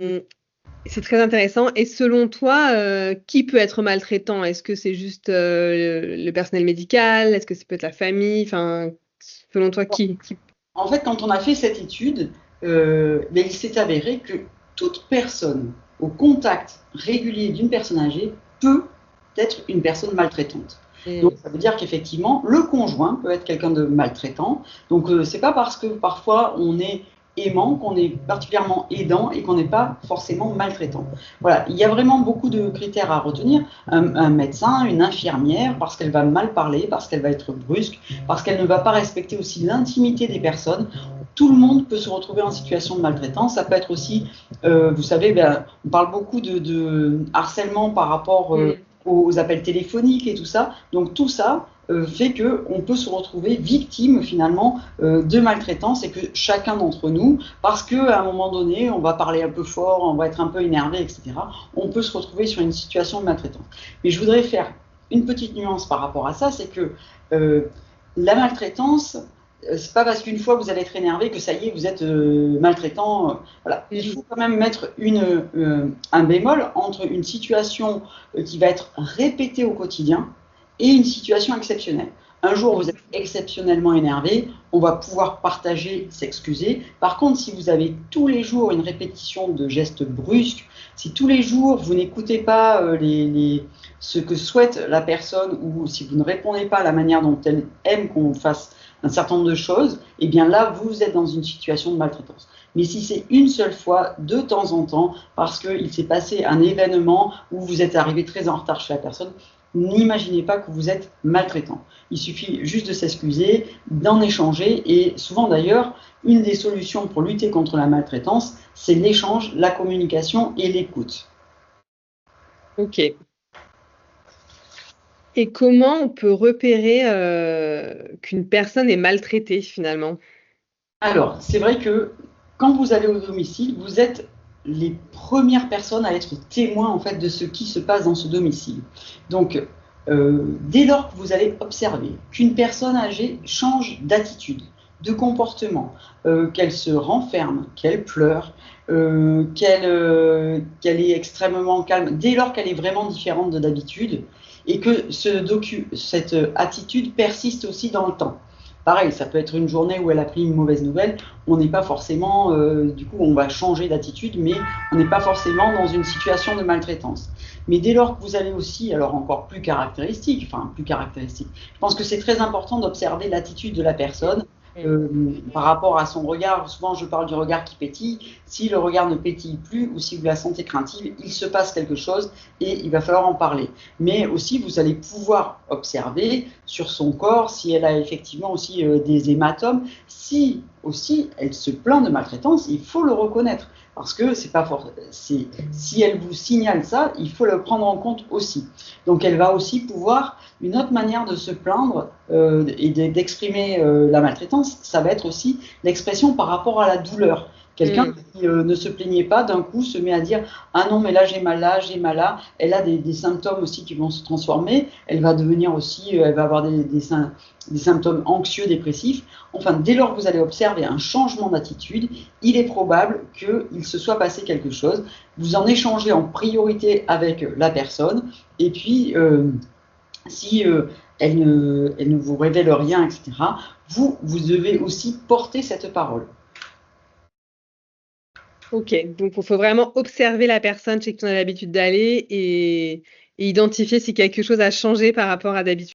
Mmh. C'est très intéressant et selon toi, qui peut être maltraitant? Est-ce que c'est juste, le personnel médical? Est-ce que ça peut être la famille? Enfin, selon toi, qui En fait, quand on a fait cette étude, mais il s'est avéré que toute personne au contact régulier d'une personne âgée peut être une personne maltraitante. Donc, mmh, ça veut dire qu'effectivement, le conjoint peut être quelqu'un de maltraitant. Donc, c'est pas parce que parfois on est aimant qu'on est particulièrement aidant et qu'on n'est pas forcément maltraitant. Voilà, il y a vraiment beaucoup de critères à retenir. Un médecin, une infirmière, parce qu'elle va mal parler, parce qu'elle va être brusque, parce qu'elle ne va pas respecter aussi l'intimité des personnes. Tout le monde peut se retrouver en situation de maltraitance. Ça peut être aussi, vous savez, on parle beaucoup de harcèlement par rapport mmh, aux appels téléphoniques et tout ça. Donc tout ça fait qu'on peut se retrouver victime finalement de maltraitance et que chacun d'entre nous, parce qu'à un moment donné, on va parler un peu fort, on va être un peu énervé, etc., on peut se retrouver sur une situation de maltraitance. Mais je voudrais faire une petite nuance par rapport à ça, c'est que la maltraitance, c'est pas parce qu'une fois vous allez être énervé que ça y est, vous êtes maltraitant. Voilà. Il mmh, faut quand même mettre un bémol entre une situation qui va être répétée au quotidien et une situation exceptionnelle. Un jour, vous êtes mmh, exceptionnellement énervé, on va pouvoir partager, s'excuser. Par contre, si vous avez tous les jours une répétition de gestes brusques, si tous les jours vous n'écoutez pas ce que souhaite la personne ou si vous ne répondez pas à la manière dont elle aime qu'on fasse un certain nombre de choses, eh bien là, vous êtes dans une situation de maltraitance. Mais si c'est une seule fois, de temps en temps, parce qu'il s'est passé un événement où vous êtes arrivé très en retard chez la personne, n'imaginez pas que vous êtes maltraitant. Il suffit juste de s'excuser, d'en échanger, et souvent d'ailleurs, une des solutions pour lutter contre la maltraitance, c'est l'échange, la communication et l'écoute. OK. Et comment on peut repérer, qu'une personne est maltraitée finalement? Alors, c'est vrai que quand vous allez au domicile, vous êtes les premières personnes à être témoins en fait de ce qui se passe dans ce domicile. Donc, dès lors que vous allez observer qu'une personne âgée change d'attitude, de comportement, qu'elle se renferme, qu'elle pleure, qu'elle est extrêmement calme, dès lors qu'elle est vraiment différente de d'habitude, et que cette attitude persiste aussi dans le temps. Pareil, ça peut être une journée où elle a pris une mauvaise nouvelle, on n'est pas forcément, du coup, on va changer d'attitude, mais on n'est pas forcément dans une situation de maltraitance. Mais dès lors que vous allez aussi, alors encore plus caractéristique, je pense que c'est très important d'observer l'attitude de la personne Mmh. par rapport à son regard. Souvent, je parle du regard qui pétille. Si le regard ne pétille plus ou si vous la sentez craintive, il se passe quelque chose et il va falloir en parler. Mais aussi, vous allez pouvoir observer sur son corps si elle a effectivement aussi des hématomes. Si aussi elle se plaint de maltraitance, il faut le reconnaître. Parce que c'est pas fort. Si elle vous signale ça, il faut le prendre en compte aussi. Donc elle va aussi pouvoir, une autre manière de se plaindre et d'exprimer la maltraitance, ça va être aussi l'expression par rapport à la douleur. Quelqu'un Mmh. qui ne se plaignait pas, d'un coup se met à dire ah non mais là j'ai mal là, j'ai mal là. Elle a des symptômes aussi qui vont se transformer. Elle va devenir aussi, elle va avoir des symptômes anxieux, dépressifs. Enfin, dès lors que vous allez observer un changement d'attitude, il est probable qu'il se soit passé quelque chose. Vous en échangez en priorité avec la personne, et puis si elle ne vous révèle rien, etc., vous devez aussi porter cette parole. OK, donc il faut vraiment observer la personne chez qui on a l'habitude d'aller et identifier si quelque chose a changé par rapport à d'habitude.